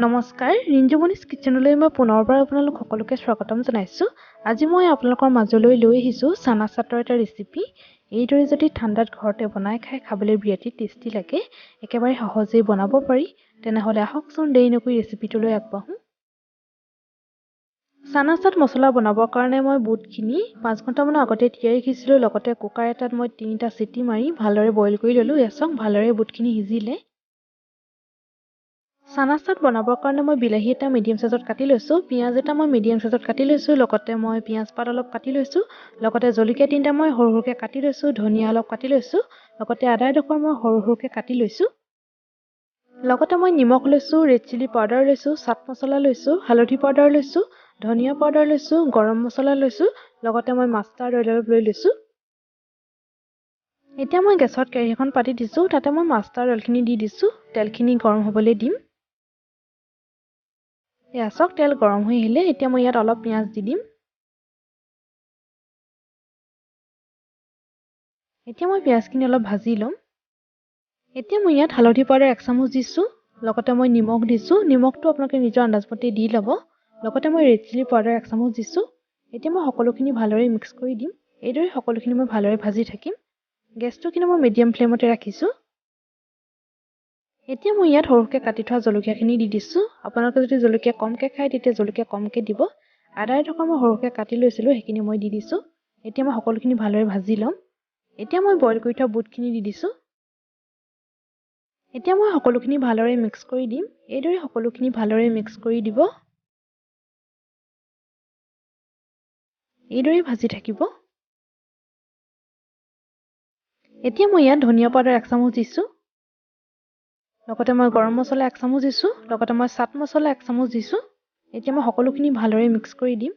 নমস্কাৰ ৰিঞ্জুমনিছ কিচেনলৈ মই পুনৰবাৰ আপোনালোক সকলোকে স্বাগতম জনাইছোঁ। আজি মই আপোনালোকৰ মাজলৈ লৈ আহিছোঁ চানা চাটৰ এটা ৰেচিপি। এইদৰে যদি ঠাণ্ডাত ঘৰতে বনাই খাই খাবলৈ বিৰাট টেষ্টি লাগে, একেবাৰে সহজেই বনাব পাৰি। তেনেহ'লে আহকচোন দেৰি নকৰি ৰেচিপিটোলৈ আগবাঢ়োঁ। চানা চাট মছলা বনাবৰ কাৰণে মই বুটখিনি 5 ঘণ্টামানৰ আগতে তিয়াই ৰাখিছিলোঁ। লগতে কুকাৰ এটাত মই 3টা চিটি মাৰি ভালদৰে বইল কৰি ল'লোঁ। এচক ভালদৰে বুটখিনি সিজিলে। চানা চাট বনাবৰ কাৰণে মই বিলাহী এটা মিডিয়াম সাইজত কাটি লৈছোঁ, পিঁয়াজ এটা মই মিডিয়াম সাইজত কাটি লৈছোঁ, লগতে মই পিঁয়াজ পাত অলপ কাটি লৈছোঁ, লগতে জলকীয়া 3টা মই সৰু সৰুকৈ কাটি লৈছোঁ, ধনিয়া অলপ কাটি লৈছোঁ, লগতে আদা এডোখৰ মই সৰু সৰুকৈ কাটি লৈছোঁ। লগতে মই নিমখ লৈছোঁ, ৰেড চিলি পাউডাৰ লৈছোঁ, চাট মছলা লৈছোঁ, হালধি পাউডাৰ লৈছোঁ, ধনিয়া পাউডাৰ লৈছোঁ, গৰম মছলা লৈছোঁ, লগতে মই মাষ্টাৰ্ড অইল অলপ লৈ লৈছোঁ। এতিয়া মই গেছত কেৰাহী এখন পাতি দিছোঁ, তাতে মই মাষ্টাৰ্ড অইলখিনি দি দিছোঁ। তেলখিনি গৰম হ'বলৈ দিম। চক তেল গৰম হৈ আহিলে এতিয়া মই ইয়াত অলপ পিঁয়াজ দি দিম। এতিয়া মই পিঁয়াজখিনি অলপ ভাজি ল'ম। এতিয়া মই ইয়াত হালধি পাউডাৰ 1 চামুচ দিছোঁ, লগতে মই নিমখ দিছোঁ। নিমখটো আপোনালোকে নিজৰ আন্দাজমতে দি ল'ব। লগতে মই ৰেড চিলি পাউডাৰ 1 চামুচ দিছোঁ। এতিয়া মই সকলোখিনি ভালদৰে মিক্স কৰি দিম। এইদৰে সকলোখিনি মই ভালদৰে ভাজি থাকিম। গেছটো কিন্তু মই মিডিয়াম ফ্লেমতে ৰাখিছোঁ। এতিয়া মই ইয়াত সৰুকৈ কাটি থোৱা জলকীয়াখিনি দি দিছোঁ। আপোনালোকে যদি জলকীয়া কমকৈ খায় তেতিয়া জলকীয়া কমকৈ দিব। আদা এডোখৰ মই সৰুকৈ কাটি লৈছিলোঁ, সেইখিনি মই দি দিছোঁ। এতিয়া মই সকলোখিনি ভালদৰে ভাজি ল'ম। এতিয়া মই বইল কৰি থোৱা বুটখিনি দি দিছোঁ। এতিয়া মই সকলোখিনি ভালদৰে মিক্স কৰি দিম। এইদৰে সকলোখিনি ভালদৰে মিক্স কৰি দিব। এইদৰে ভাজি থাকিব। এতিয়া মই ইয়াত ধনিয়া পাউডাৰ 1 চামুচ দিছোঁ। লগতে মই গৰম মছলা 1 চামুচ দিছোঁ, লগতে মই চাট মছলা 1 চামুচ দিছোঁ। এতিয়া মই সকলোখিনি ভালদৰে মিক্স কৰি দিম।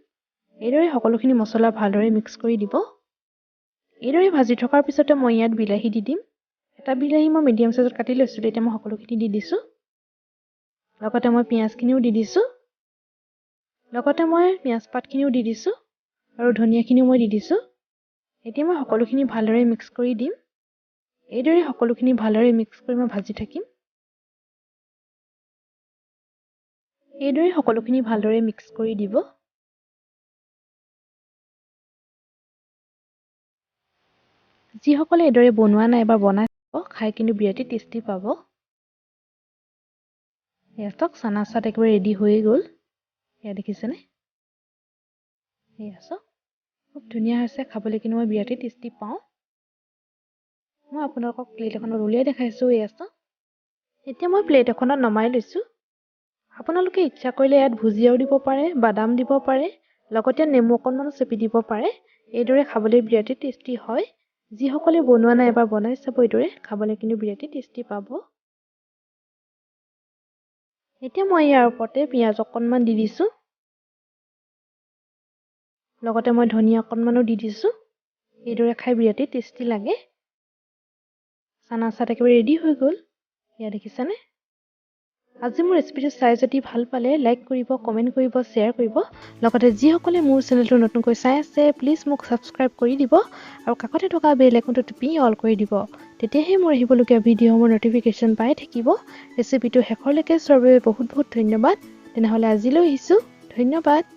এইদৰে সকলোখিনি মছলা ভালদৰে মিক্স কৰি দিব। এইদৰে ভাজি থকাৰ পিছতে মই ইয়াত বিলাহী দি দিম। এটা বিলাহী মই মিডিয়াম সাইজত কাটি লৈছিলোঁ। এতিয়া মই সকলোখিনি দি দিছোঁ। লগতে মই পিঁয়াজখিনিও দি দিছোঁ। লগতে মই পিঁয়াজ পাতখিনিও দি দিছোঁ আৰু ধনিয়াখিনিও মই দি দিছোঁ। এতিয়া মই সকলোখিনি ভালদৰে মিক্স কৰি দিম। এইদৰে সকলোখিনি ভালদৰে মিক্স কৰি মই ভাজি থাকিম। এইদৰে সকলোখিনি ভালদৰে মিক্স কৰি দিব। যিসকলে এইদৰে বনোৱা নাই বা বনাই খাব, খাই কিন্তু বিৰাট টেষ্টি পাব। চাওক চানা চাট একেবাৰে ৰেডি হৈয়ে গ'ল। এয়া দেখিছেনে? চাওক খুব ধুনীয়া হৈছে, খাবলৈ কিন্তু মই বিৰাটেই টেষ্টি পাওঁ। মই আপোনালোকক প্লেট এখনত উলিয়াই দেখাইছোঁ। চাওক এতিয়া মই প্লেট এখনত নমাই লৈছোঁ। আপোনালোকে ইচ্ছা কৰিলে ইয়াত ভুজিয়াও দিব পাৰে, বাদাম দিব পাৰে, লগতে নেমু অকণমানো চেপি দিব পাৰে। এইদৰে খাবলৈ বিৰাটেই টেষ্টি হয়। যিসকলে বনোৱা নাই এবাৰ বনাই চাব, এইদৰে খাবলৈ কিন্তু বিৰাটেই টেষ্টি পাব। এতিয়া মই ইয়াৰ ওপৰতে পিঁয়াজ অকণমান দি দিছোঁ। লগতে মই ধনিয়া অকণমানো দি দিছোঁ। এইদৰে খাই বিৰাটেই টেষ্টি লাগে। চানা চাট একেবাৰে ৰেডি হৈ গ'ল। এয়া দেখিছেনে? আজি মোৰ ৰেচিপিটো চাই যদি ভাল পালে লাইক কৰিব, কমেণ্ট কৰিব, শ্বেয়াৰ কৰিব। লগতে যিসকলে মোৰ চেনেলটো নতুনকৈ চাই আছে প্লিজ মোক ছাবস্ক্ৰাইব কৰি দিব আৰু কাষতে থকা বেল আইকনটো টিপি অল কৰি দিব। তেতিয়াহে মোৰ আহিবলগীয়া ভিডিঅ'সমূহৰ ন'টিফিকেশ্যন পাই থাকিব। ৰেচিপিটো শেষলৈকে চোৱাৰ বাবে বহুত বহুত ধন্যবাদ। তেনেহ'লে আজিলৈ আহিছোঁ। ধন্যবাদ।